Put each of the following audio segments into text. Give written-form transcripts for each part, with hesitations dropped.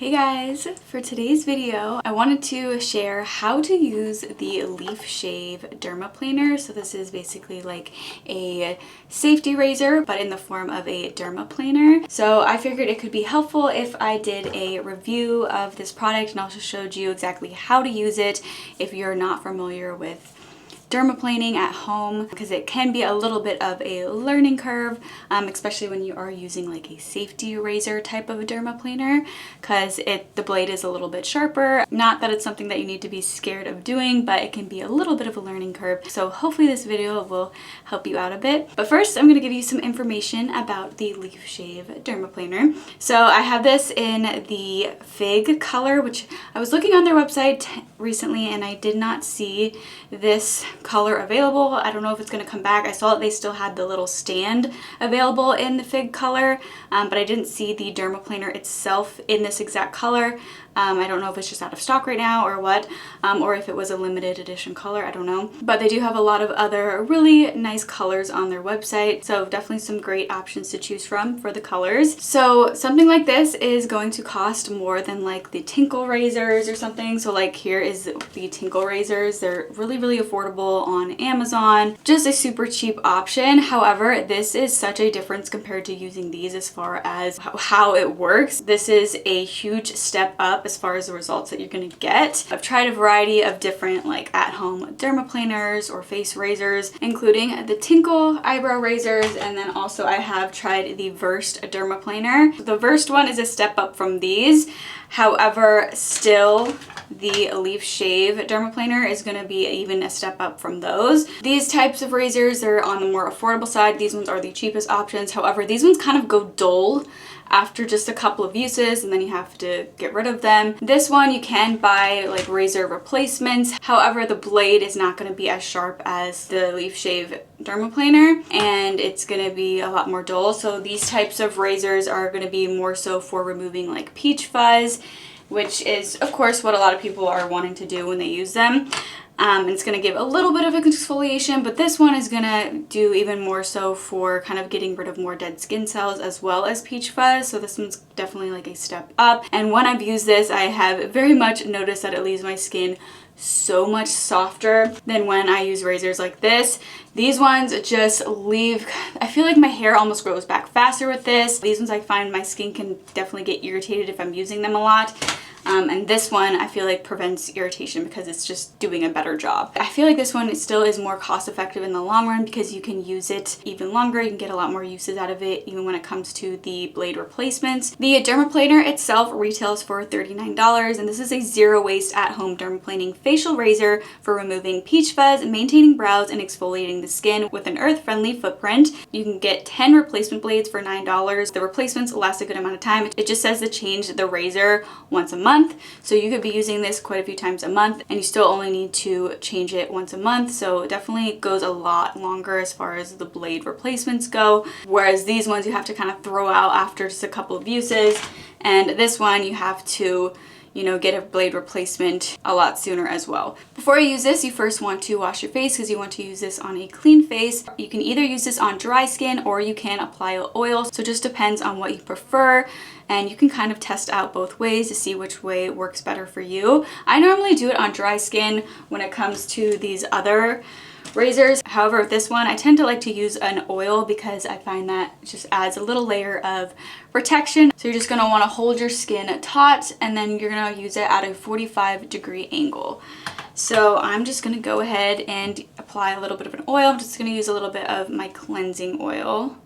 Hey guys, for today's video, I wanted to share how to use the Leaf Shave Dermaplaner. So this is basically like a safety razor, but in the form of a dermaplaner. So I figured it could be helpful if I did a review of this product and also showed you exactly how to use it if you're not familiar with dermaplaning at home, because it can be a little bit of a learning curve, especially when you are using like a safety razor type of a dermaplaner, because the blade is a little bit sharper. Not that it's something that you need to be scared of doing, but it can be a little bit of a learning curve. So hopefully this video will help you out a bit. But first, I'm going to give you some information about the Leaf Shave Dermaplaner. So I have this in the Fig color, which I was looking on their website recently and I did not see this color available. I don't know if it's going to come back. I saw that they still had the little stand available in the Fig color, but I didn't see the dermaplaner itself in this exact color. I don't know if it's just out of stock right now or what, or if it was a limited edition color, I don't know. But they do have a lot of other really nice colors on their website, so definitely some great options to choose from for the colors. So something like this is going to cost more than like the Tinkle razors or something. So like here is the Tinkle razors. They're really affordable on Amazon. Just a super cheap option. However, this is such a difference compared to using these as far as how it works. This is a huge step up as far as the results that you're going to get. I've tried a variety of different like at-home dermaplaners or face razors, including the Tinkle eyebrow razors, and then also I have tried the Versed dermaplaner. The Versed one is a step up from these. However, still the Leaf Shave Dermaplaner is going to be even a step up from those. These types of razors are on the more affordable side. These ones are the cheapest options. However, these ones kind of go dull after just a couple of uses and then you have to get rid of them. This one you can buy like razor replacements. However, the blade is not going to be as sharp as the Leaf Shave Dermaplaner and it's going to be a lot more dull. So these types of razors are going to be more so for removing like peach fuzz, which is of course what a lot of people are wanting to do when they use them. It's going to give a little bit of exfoliation, but this one is going to do even more so for kind of getting rid of more dead skin cells as well as peach fuzz. So this one's definitely like a step up. And when I've used this, I have very much noticed that it leaves my skin so much softer than when I use razors like this. These ones just leave, I feel like my hair almost grows back faster with this. These ones I find my skin can definitely get irritated if I'm using them a lot. And this one I feel like prevents irritation because it's just doing a better job. I feel like this one still is more cost effective in the long run because you can use it even longer. You can get a lot more uses out of it even when it comes to the blade replacements. The dermaplaner itself retails for $39 and this is a zero waste at home dermaplaning facial razor for removing peach fuzz, maintaining brows, and exfoliating the skin with an earth friendly footprint. You can get 10 replacement blades for $9. The replacements last a good amount of time. It just says to change the razor once a month. So you could be using this quite a few times a month and you still only need to change it once a month. So it definitely goes a lot longer as far as the blade replacements go. Whereas these ones you have to kind of throw out after just a couple of uses. And this one you have to, you know, get a blade replacement a lot sooner as well. Before you use this, you first want to wash your face because you want to use this on a clean face. You can either use this on dry skin or you can apply oil. So it just depends on what you prefer. And you can kind of test out both ways to see which way works better for you. I normally do it on dry skin when it comes to these other razors. However, with this one, I tend to like to use an oil because I find that it just adds a little layer of protection. So you're just going to want to hold your skin taut and then you're going to use it at a 45-degree angle. So I'm just going to go ahead and apply a little bit of an oil. I'm just going to use a little bit of my cleansing oil.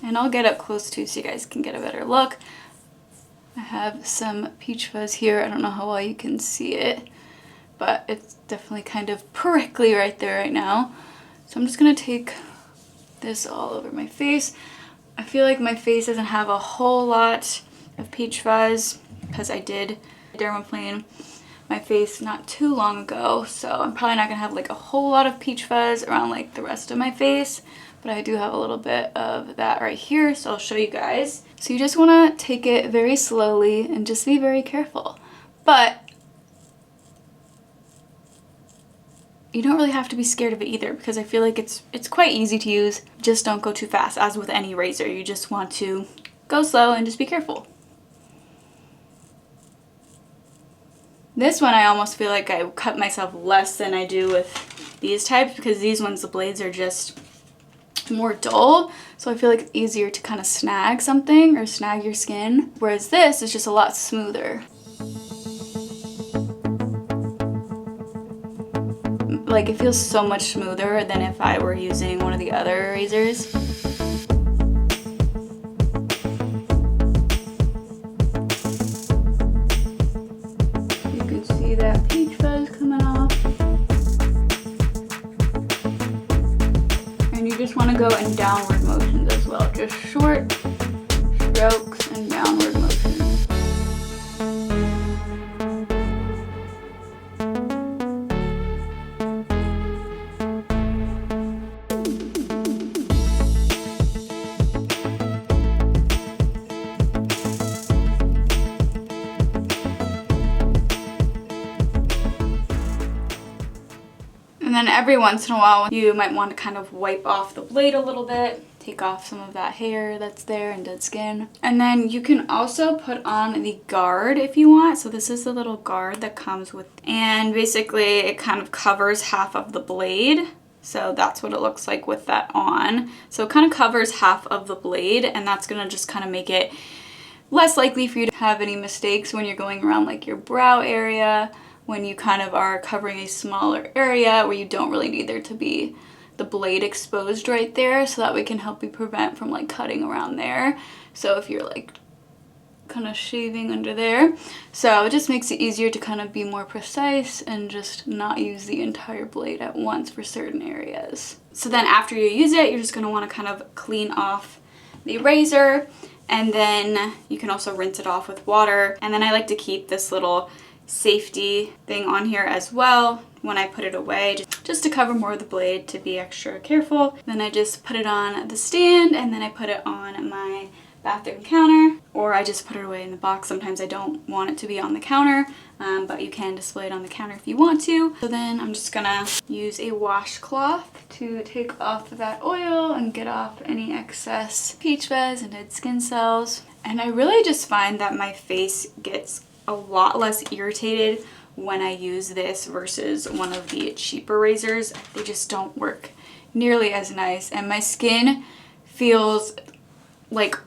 And I'll get up close too so you guys can get a better look. I have some peach fuzz here. I don't know how well you can see it, but it's definitely kind of prickly right there right now. So I'm just gonna take this all over my face. I feel like my face doesn't have a whole lot of peach fuzz because I did dermaplane my face not too long ago. So I'm probably not gonna have like a whole lot of peach fuzz around like the rest of my face. But I do have a little bit of that right here, so I'll show you guys. So you just want to take it very slowly and just be very careful. But you don't really have to be scared of it either because I feel like it's quite easy to use. Just don't go too fast, as with any razor. You just want to go slow and just be careful. This one I almost feel like I cut myself less than I do with these types, because these ones, the blades are just more dull, so I feel like it's easier to kind of snag something or snag your skin, whereas this is just a lot smoother. Like, it feels so much smoother than if I were using one of the other razors. You can see that peach fuzz coming off. And you just want to go in downward motions as well. Just short strokes and downward motions. And then every once in a while, you might want to kind of wipe off the blade a little bit, take off some of that hair that's there and dead skin. And then you can also put on the guard if you want. So this is the little guard that comes with, and basically it kind of covers half of the blade. So that's what it looks like with that on. So it kind of covers half of the blade, and that's gonna just kind of make it less likely for you to have any mistakes when you're going around like your brow area, when you kind of are covering a smaller area where you don't really need there to be the blade exposed right there, so that we can help you prevent from like cutting around there. So if you're like kind of shaving under there, so it just makes it easier to kind of be more precise and just not use the entire blade at once for certain areas. So then after you use it, you're just going to want to kind of clean off the razor, and then you can also rinse it off with water. And then I like to keep this little safety thing on here as well when I put it away, just to cover more of the blade, to be extra careful. Then I just put it on the stand, and then I put it on my bathroom counter, or I just put it away in the box. Sometimes I don't want it to be on the counter, but you can display it on the counter if you want to. So then I'm just gonna use a washcloth to take off that oil and get off any excess peach fuzz and dead skin cells. And I really just find that my face gets a lot less irritated when I use this versus one of the cheaper razors. They just don't work nearly as nice, and my skin feels like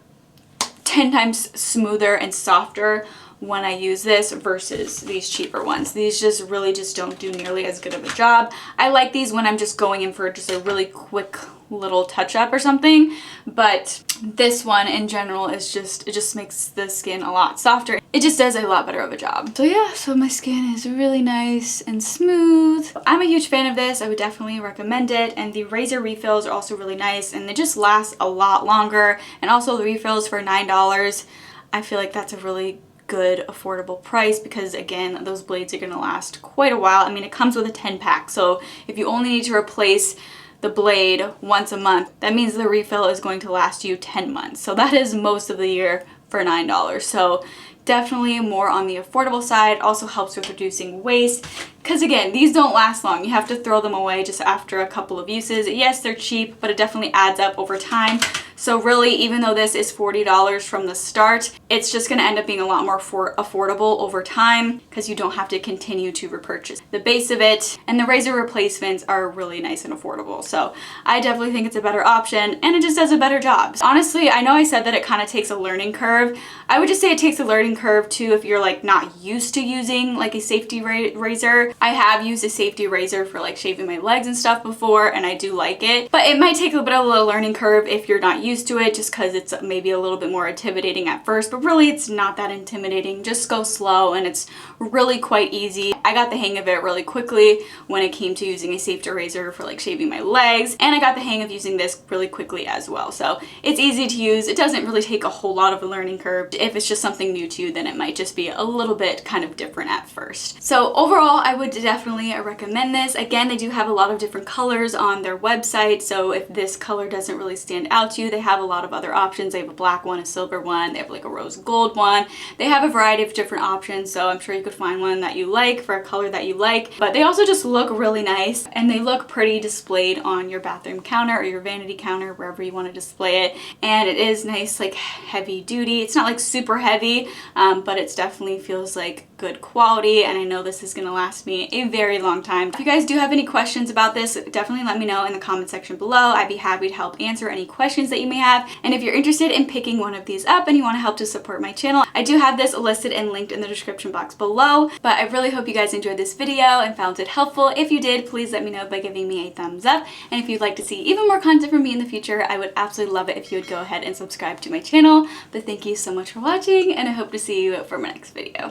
10 times smoother and softer when I use this versus these cheaper ones. These just really just don't do nearly as good of a job. I like these when I'm just going in for just a really quick little touch up or something, but this one in general is just, it just makes the skin a lot softer. It just does a lot better of a job. So yeah, so my skin is really nice and smooth. I'm a huge fan of this. I would definitely recommend it. And the razor refills are also really nice, and they just last a lot longer. And also the refills for $9, I feel like that's a really good affordable price, because again, those blades are going to last quite a while. I mean, it comes with a 10-pack, so if you only need to replace the blade once a month, that means the refill is going to last you 10 months. So that is most of the year for $9. So definitely more on the affordable side. Also helps with reducing waste, because again, these don't last long. You have to throw them away just after a couple of uses. Yes, they're cheap, but it definitely adds up over time. So really, even though this is $40 from the start, it's just going to end up being a lot more affordable over time, because you don't have to continue to repurchase the base of it. And the razor replacements are really nice and affordable. So I definitely think it's a better option, and it just does a better job. Honestly, I know I said that it kind of takes a learning curve. I would just say it takes a learning curve too if you're like not used to using like a safety razor. I have used a safety razor for like shaving my legs and stuff before, and I do like it, but it might take a bit of a learning curve if you're not used to it, just because it's maybe a little bit more intimidating at first. But really, it's not that intimidating. Just go slow, and it's really quite easy. I got the hang of it really quickly when it came to using a safety razor for like shaving my legs, and I got the hang of using this really quickly as well. So it's easy to use. It doesn't really take a whole lot of a learning curve. If it's just something new to you, then it might just be a little bit kind of different at first. So overall, I would definitely recommend this. Again, they do have a lot of different colors on their website, so if this color doesn't really stand out to you, they have a lot of other options. They have a black one, a silver one, they have like a rose gold one. They have a variety of different options, so I'm sure you could find one that you like for a color that you like. But they also just look really nice, and they look pretty displayed on your bathroom counter or your vanity counter, wherever you want to display it. And it is nice, like heavy duty. It's not like super heavy, but it definitely feels like good quality, and I know this is gonna last me a very long time. If you guys do have any questions about this, definitely let me know in the comment section below. I'd be happy to help answer any questions that you may have. And if you're interested in picking one of these up and you want to help to support my channel, I do have this listed and linked in the description box below. But I really hope you guys enjoyed this video and found it helpful. If you did, please let me know by giving me a thumbs up. And if you'd like to see even more content from me in the future, I would absolutely love it if you would go ahead and subscribe to my channel. But thank you so much for watching, and I hope to see you for my next video.